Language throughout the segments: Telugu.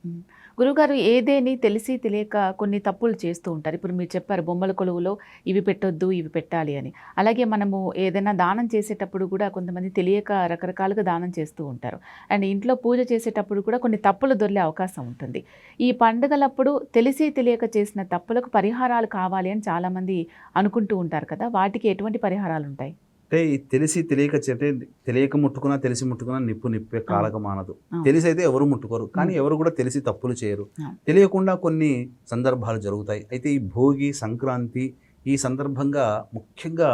హ్మ్. గురువుగారు ఏదేని తెలిసి తెలియక కొన్ని తప్పులు చేస్తూ ఉంటారు. ఇప్పుడు మీరు చెప్పారు బొమ్మల కొలువులో ఇవి పెట్టొద్దు, ఇవి పెట్టాలి అని. అలాగే మనము ఏదైనా దానం చేసేటప్పుడు కూడా కొంతమంది తెలియక రకరకాలుగా దానం చేస్తూ ఉంటారు. అండ్ ఇంట్లో పూజ చేసేటప్పుడు కూడా కొన్ని తప్పులు దొర్లే అవకాశం ఉంటుంది. ఈ పండుగలప్పుడు తెలిసి తెలియక చేసిన తప్పులకు పరిహారాలు కావాలి అని చాలామంది అనుకుంటూ ఉంటారు కదా! వాటికి ఎటువంటి పరిహారాలుంటాయి? అంటే ఈ తెలిసి తెలియక చెటే తెలియక ముట్టుకున్నా, తెలిసి ముట్టుకున్నా నిప్పు నిప్పే అవును. కాలక మానదు. అవును. తెలిసైతే ఎవరు ముట్టుకోరు. కానీ హ్మ్. ఎవరు కూడా తెలిసి తప్పులు చేయరు. అవును. తెలియకుండా కొన్ని సందర్భాలు జరుగుతాయి. అయితే ఈ భోగి, సంక్రాంతి ఈ సందర్భంగా ముఖ్యంగా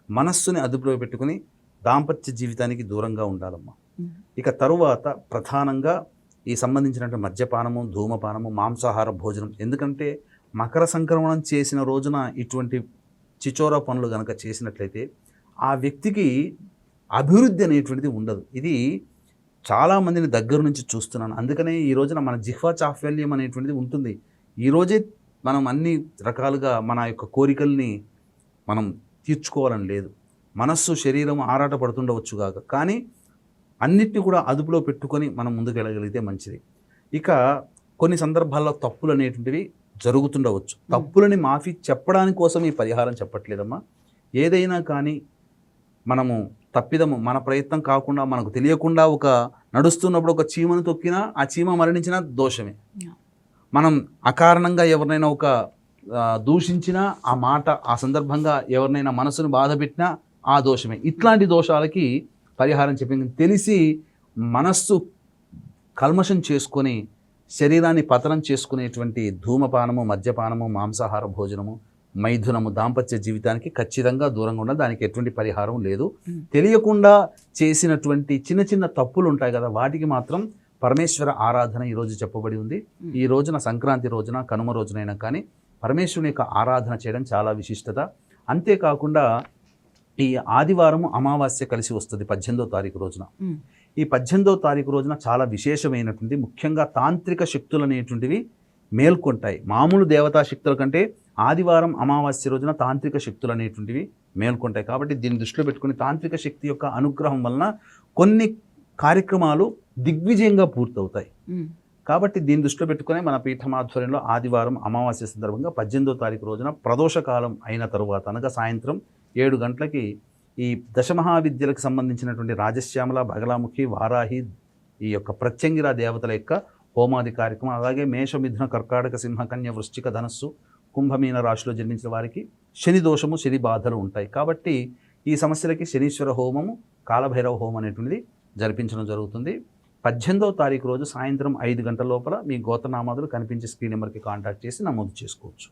మనస్సుని అదుపులో పెట్టుకొని దాంపత్య జీవితానికి దూరంగా ఉండాలమ్మా. హ్మ్. ఇక తరువాత ప్రధానంగా ఈ సంబంధించినటువంటి మద్యపానము, ధూమపానము, మాంసాహార భోజనం. ఎందుకంటే మకర సంక్రమణం చేసిన రోజున ఇటువంటి చిచోరా పనులు గనక చేసినట్లయితే ఆ వ్యక్తికి అభివృద్ధి అనేటువంటిది ఉండదు. ఇది చాలామందిని దగ్గర నుంచి చూస్తున్నాను. అందుకనే ఈ రోజున మన జిహ్వా చాఫల్యం అనేటువంటిది ఉంటుంది. ఈరోజే మనం అన్ని రకాలుగా మన యొక్క కోరికల్ని మనం తీర్చుకోవాలని లేదు. మనస్సు, శరీరం ఆరాట పడుతుండవచ్చు గాక. కానీ అన్నిటిని కూడా అదుపులో పెట్టుకొని మనం ముందుకు వెళ్ళగలిగితే మంచిది. ఇక కొన్ని సందర్భాల్లో తప్పులు అనేటువంటివి జరుగుతుండవచ్చు. తప్పులని మాఫీ చెప్పడానికి కోసం ఈ పరిహారం చెప్పట్లేదమ్మా. ఏదైనా కానీ మనము తప్పిదము మన ప్రయత్నం కాకుండా మనకు తెలియకుండా ఒక నడుస్తున్నప్పుడు ఒక చీమను తొక్కినా ఆ చీమ మరణించినా దోషమే. మనం అకారణంగా ఎవరినైనా ఒక దూషించినా ఆ మాట ఆ సందర్భంగా ఎవరినైనా మనసును బాధ పెట్టినా ఆ దోషమే. ఇట్లాంటి దోషాలకి పరిహారం చెప్పింది. తెలిసి మనస్సు కల్మషం చేసుకొని శరీరాన్ని పతనం చేసుకునేటువంటి ధూమపానము, మద్యపానము, మాంసాహార భోజనము, మైథునము దాంపత్య జీవితానికి ఖచ్చితంగా దూరంగా ఉండాలి. దానికి ఎటువంటి పరిహారం లేదు. తెలియకుండా చేసినటువంటి చిన్న చిన్న తప్పులు ఉంటాయి కదా, వాటికి మాత్రం పరమేశ్వర ఆరాధన ఈరోజు చెప్పబడి ఉంది. ఈ రోజున సంక్రాంతి రోజున, కనుమ రోజునైనా కానీ పరమేశ్వరుని యొక్క ఆరాధన చేయడం చాలా విశిష్టత. అంతేకాకుండా ఈ ఆదివారము అమావాస్య కలిసి వస్తుంది 18వ తారీఖు రోజున. ఈ 18వ తారీఖు రోజున చాలా విశేషమైనటువంటి ముఖ్యంగా తాంత్రిక శక్తులు అనేటువంటివి మేల్కొంటాయి. మామూలు దేవతా శక్తుల కంటే ఆదివారం అమావాస్య రోజున తాంత్రిక శక్తులు అనేటువంటివి మేల్కొంటాయి. కాబట్టి దీన్ని దృష్టిలో పెట్టుకుని తాంత్రిక శక్తి యొక్క అనుగ్రహం వలన కొన్ని కార్యక్రమాలు దిగ్విజయంగా పూర్తవుతాయి. కాబట్టి దీన్ని దృష్టిలో పెట్టుకునే మన పీఠమాధ్వర్యంలో ఆదివారం అమావాస్య సందర్భంగా 18వ తారీఖు రోజున ప్రదోషకాలం అయిన తరువాత అనగా సాయంత్రం 7 గంటలకి ఈ దశమహావిద్యలకు సంబంధించినటువంటి రాజశ్యామల, బగలాముఖి, వారాహి ఈ యొక్క ప్రత్యంగిర దేవతల యొక్క హోమాది కార్యక్రమం, అలాగే మేష, మిథున, కర్కాటక, సింహ, కన్య, వృశ్చిక, ధనస్సు, కుంభమీన రాశిలో జన్మించిన వారికి శని దోషము, శని బాధలు ఉంటాయి. కాబట్టి ఈ సమస్యలకి శనీశ్వర హోమము, కాలభైరవ హోమం అనేటువంటిది జరిపించడం జరుగుతుంది. 18వ తారీఖు రోజు సాయంత్రం 5 గంటల లోపల మీ గోత్రనామాదులు కనిపించే స్క్రీన్ నెంబర్కి కాంటాక్ట్ చేసి నమోదు చేసుకోవచ్చు.